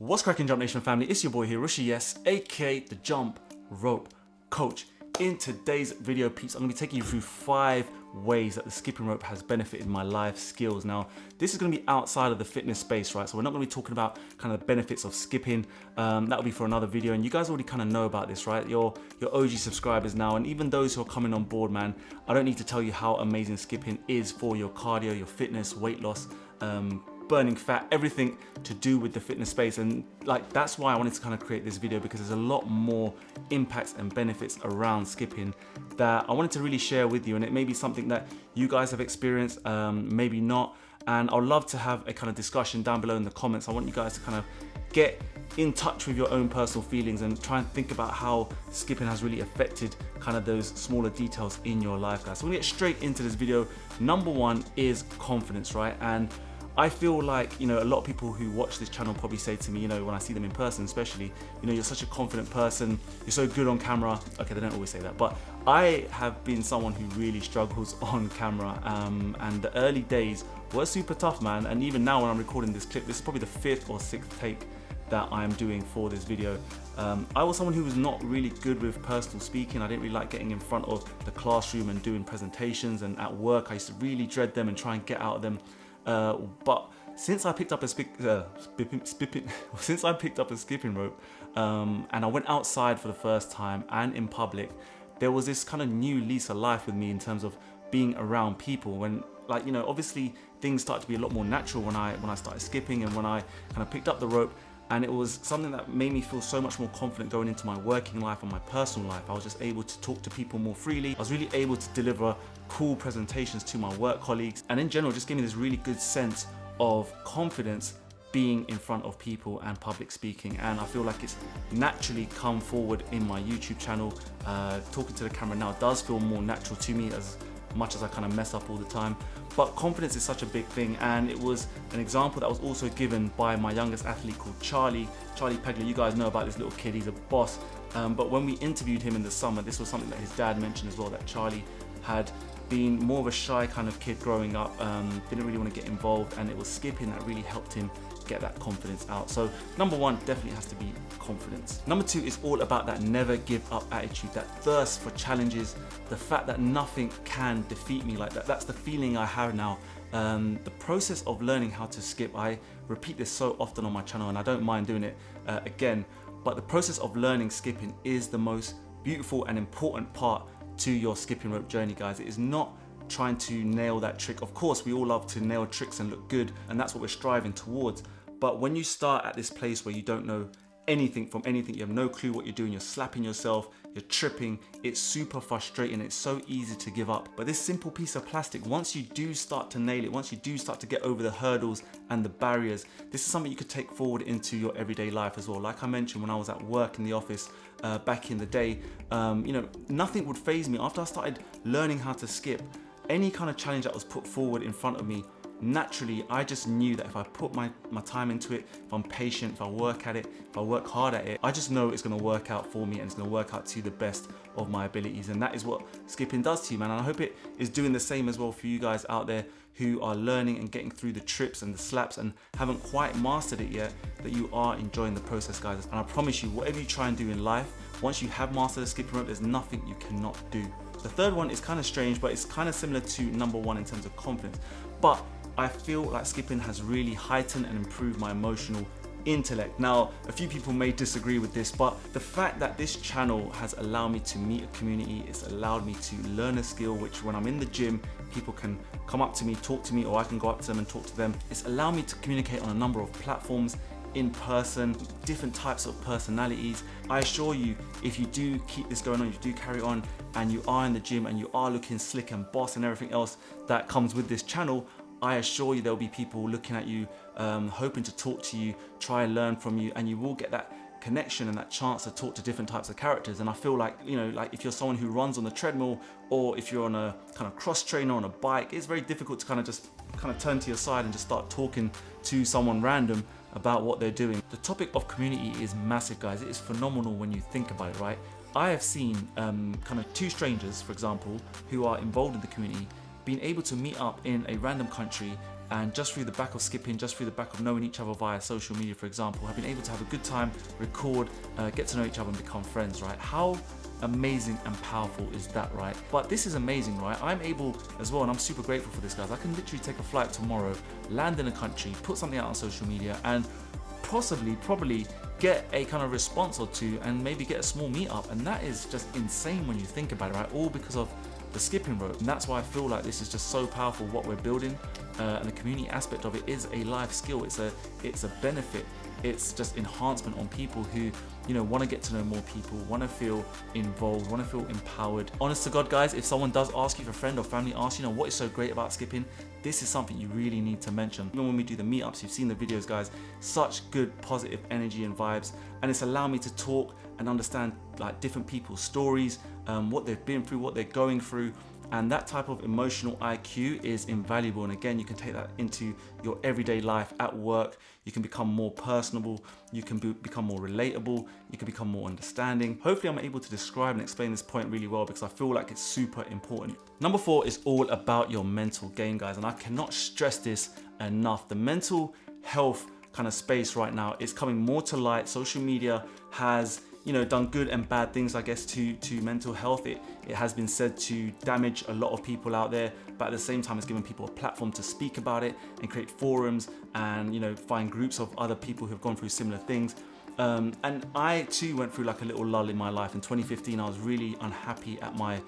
What's cracking, Jump Nation family? It's your boy here, Rushi Yes, aka the Jump Rope Coach. In today's video, peeps, I'm going to be taking you through 5 ways that the skipping rope has benefited my life skills. Now, this is going to be outside of the fitness space, right? So we're not going to be talking about kind of the benefits of skipping. That'll be for another video, and you guys already kind of know about this, right? Your OG subscribers now, and even those who are coming on board, man, I don't need to tell you how amazing skipping is for your cardio, your fitness, weight loss, burning fat, everything to do with the fitness space. And like, that's why I wanted to kind of create this video, because there's a lot more impacts and benefits around skipping that I wanted to really share with you. And it may be something that you guys have experienced, maybe not. And I'd love to have a kind of discussion down below in the comments. I want you guys to kind of get in touch with your own personal feelings and try and think about how skipping has really affected kind of those smaller details in your life, guys. So we're gonna get straight into this video. Number 1 is confidence, right? And I feel like, you know, a lot of people who watch this channel probably say to me, you know, when I see them in person especially, you know, you're such a confident person, you're so good on camera. Okay, they don't always say that, but I have been someone who really struggles on camera, and the early days were super tough, man. And even now when I'm recording this clip, this is probably the 5th or 6th take that I'm doing for this video. I was someone who was not really good with personal speaking. I didn't really like getting in front of the classroom and doing presentations, and at work I used to really dread them and try and get out of them. But since I picked up a skipping rope, and I went outside for the first time and in public, there was this kind of new lease of life with me in terms of being around people. When, like, you know, obviously things started to be a lot more natural when I started skipping and when I kind of picked up the rope. And it was something that made me feel so much more confident going into my working life and my personal life. I was just able to talk to people more freely. I was really able to deliver cool presentations to my work colleagues. And in general, just gave me this really good sense of confidence being in front of people and public speaking. And I feel like it's naturally come forward in my YouTube channel. Talking to the camera now does feel more natural to me, as much as I kind of mess up all the time. But confidence is such a big thing, and it was an example that was also given by my youngest athlete called Charlie Pegler. You guys know about this little kid, he's a boss. But when we interviewed him in the summer, this was something that his dad mentioned as well, that Charlie had been more of a shy kind of kid growing up, didn't really want to get involved, and it was skipping that really helped him get that confidence out. So number 1 definitely has to be confidence. Number 2 is all about that never give up attitude, that thirst for challenges, the fact that nothing can defeat me like that. That's the feeling I have now. The process of learning how to skip, I repeat this so often on my channel, and I don't mind doing it again, but the process of learning skipping is the most beautiful and important part to your skipping rope journey, guys. It is not trying to nail that trick. Of course, we all love to nail tricks and look good, and that's what we're striving towards. But when you start at this place where you don't know anything from anything, you have no clue what you're doing, you're slapping yourself, you're tripping, it's super frustrating, it's so easy to give up. But this simple piece of plastic, once you do start to nail it, once you do start to get over the hurdles and the barriers, this is something you could take forward into your everyday life as well. Like I mentioned, when I was at work in the office back in the day, you know, nothing would faze me. After I started learning how to skip, any kind of challenge that was put forward in front of me, naturally I just knew that if I put my time into it, if I'm patient, if I work at it, if I work hard at it, I just know it's going to work out for me, and it's going to work out to the best of my abilities. And that is what skipping does to you, man. And I hope it is doing the same as well for you guys out there who are learning and getting through the trips and the slaps and haven't quite mastered it yet, that you are enjoying the process, guys. And I promise you, whatever you try and do in life, once you have mastered the skipping rope, there's nothing you cannot do. The third one is kind of strange, but it's kind of similar to number 1 in terms of confidence. But I feel like skipping has really heightened and improved my emotional intellect. Now, a few people may disagree with this, but the fact that this channel has allowed me to meet a community, it's allowed me to learn a skill, which when I'm in the gym, people can come up to me, talk to me, or I can go up to them and talk to them. It's allowed me to communicate on a number of platforms, in person, different types of personalities. I assure you, if you do keep this going on, you do carry on, and you are in the gym and you are looking slick and boss and everything else that comes with this channel, I assure you there'll be people looking at you, hoping to talk to you, try and learn from you, and you will get that connection and that chance to talk to different types of characters. And I feel like, you know, like if you're someone who runs on the treadmill, or if you're on a kind of cross trainer on a bike, it's very difficult to kind of turn to your side and just start talking to someone random about what they're doing. The topic of community is massive, guys. It is phenomenal when you think about it, right? I have seen kind of 2 strangers, for example, who are involved in the community, being able to meet up in a random country And just through the back of skipping, just through the back of knowing each other via social media, for example, have been able to have a good time, record, get to know each other and become friends, right? How amazing and powerful is that, right? But this is amazing, right? I'm able as well, and I'm super grateful for this, guys. I can literally take a flight tomorrow, land in a country, put something out on social media, and probably get a kind of response or two, and maybe get a small meetup. And that is just insane when you think about it, right? All because of the skipping rope. And that's why I feel like this is just so powerful, what we're building, and the community aspect of it is a life skill. It's a benefit. It's just enhancement on people who, you know, want to get to know more people, want to feel involved, want to feel empowered. Honest to God, guys, if someone does ask you, if a friend or family asks you, know, what is so great about skipping, this is something you really need to mention. Even when we do the meetups, you've seen the videos, guys, such good positive energy and vibes, and it's allowed me to talk and understand like different people's stories, what they've been through, what they're going through. And that type of emotional IQ is invaluable. And again, you can take that into your everyday life at work. You can become more personable. You can become more relatable. You can become more understanding. Hopefully I'm able to describe and explain this point really well, because I feel like it's super important. Number 4 is all about your mental game, guys. And I cannot stress this enough. The mental health kind of space right now is coming more to light. Social media has, you know, done good and bad things, I guess, to mental health. It has been said to damage a lot of people out there, but at the same time, it's given people a platform to speak about it and create forums and, you know, find groups of other people who've gone through similar things. And I too went through like a little lull in my life. In 2015, I was really unhappy at my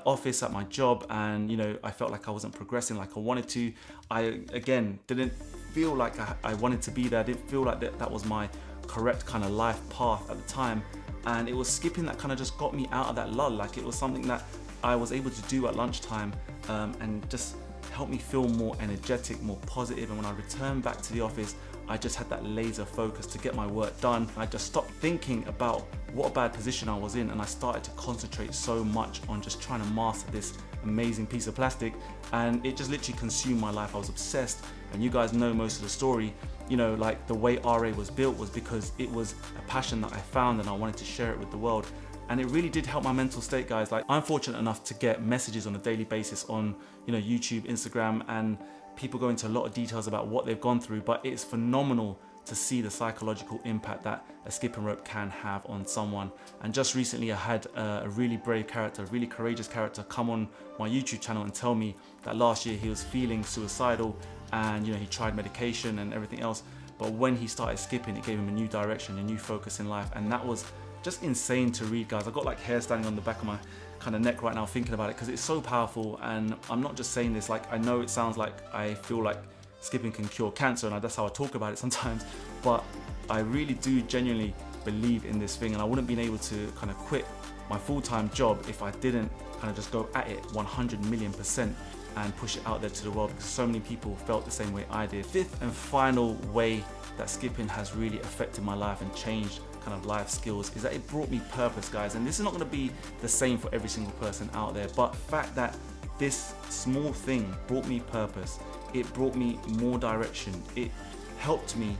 office, at my job, and, you know, I felt like I wasn't progressing like I wanted to. I, again, didn't feel like I wanted to be there. I didn't feel like that was my correct kind of life path at the time, and it was skipping that kind of just got me out of that lull. Like, it was something that I was able to do at lunchtime, and just helped me feel more energetic, more positive. And when I returned back to the office, I just had that laser focus to get my work done. I just stopped thinking about what a bad position I was in, and I started to concentrate so much on just trying to master this amazing piece of plastic, and it just literally consumed my life. I was obsessed, and you guys know most of the story. You know, like, the way RA was built was because it was a passion that I found, and I wanted to share it with the world. And it really did help my mental state, guys. Like, I'm fortunate enough to get messages on a daily basis on, you know, YouTube, Instagram, and people go into a lot of details about what they've gone through, but it's phenomenal to see the psychological impact that a skipping rope can have on someone. And just recently I had a really brave character, a really courageous character come on my YouTube channel and tell me that last year he was feeling suicidal, and, you know, he tried medication and everything else, but when he started skipping, it gave him a new direction, a new focus in life. And that was just insane to read, guys. I've got like hair standing on the back of my kind of neck right now thinking about it, because it's so powerful. And I'm not just saying this, like, I know it sounds like I feel like skipping can cure cancer, and that's how I talk about it sometimes, but I really do genuinely believe in this thing, and I wouldn't have been able to kind of quit my full-time job if I didn't kind of just go at it 100 million% and push it out there to the world, because so many people felt the same way I did. Fifth and final way that skipping has really affected my life and changed kind of life skills is that it brought me purpose, guys. And this is not going to be the same for every single person out there, but the fact that this small thing brought me purpose, it brought me more direction, it helped me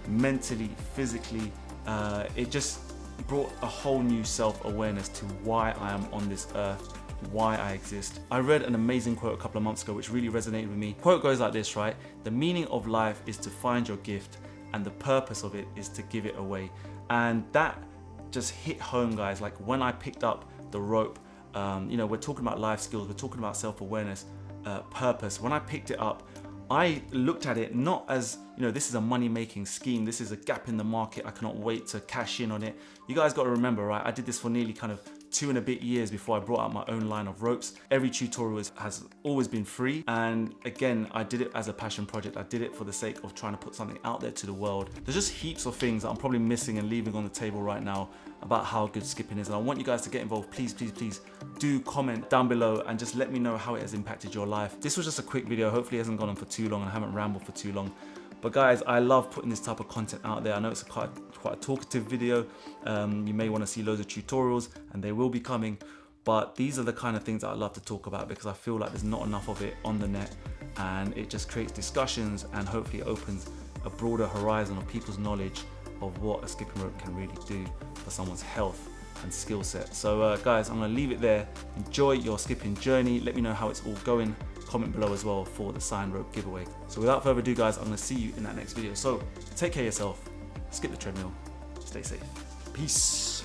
mentally, physically, it just brought a whole new self-awareness to why I am on this earth, why I exist. I read an amazing quote a couple of months ago which really resonated with me. Quote goes like this, right? The meaning of life is to find your gift, and the purpose of it is to give it away. And that just hit home, guys. Like, when I picked up the rope, you know, we're talking about life skills, we're talking about self-awareness, purpose. When I picked it up, I looked at it not as, you know, this is a money-making scheme, this is a gap in the market, I cannot wait to cash in on it. You guys got to remember, right, I did this for nearly kind of 2 and a bit years before I brought out my own line of ropes. Every tutorial has always been free, and again, I did it as a passion project. I did it for the sake of trying to put something out there to the world. There's just heaps of things that I'm probably missing and leaving on the table right now about how good skipping is, and I want you guys to get involved. Please, please, please do comment down below and just let me know how it has impacted your life. This was just a quick video. Hopefully it hasn't gone on for too long and I haven't rambled for too long. But guys, I love putting this type of content out there. I know it's quite a talkative video. You may want to see loads of tutorials, and they will be coming. But these are the kind of things that I love to talk about, because I feel like there's not enough of it on the net, and it just creates discussions, and hopefully it opens a broader horizon of people's knowledge of what a skipping rope can really do for someone's health and skill set. So guys, I'm gonna leave it there. Enjoy your skipping journey. Let me know how it's all going. Comment below as well for the sign rope giveaway. So without further ado guys, I'm gonna see you in that next video. So take care of yourself, skip the treadmill, stay safe. Peace.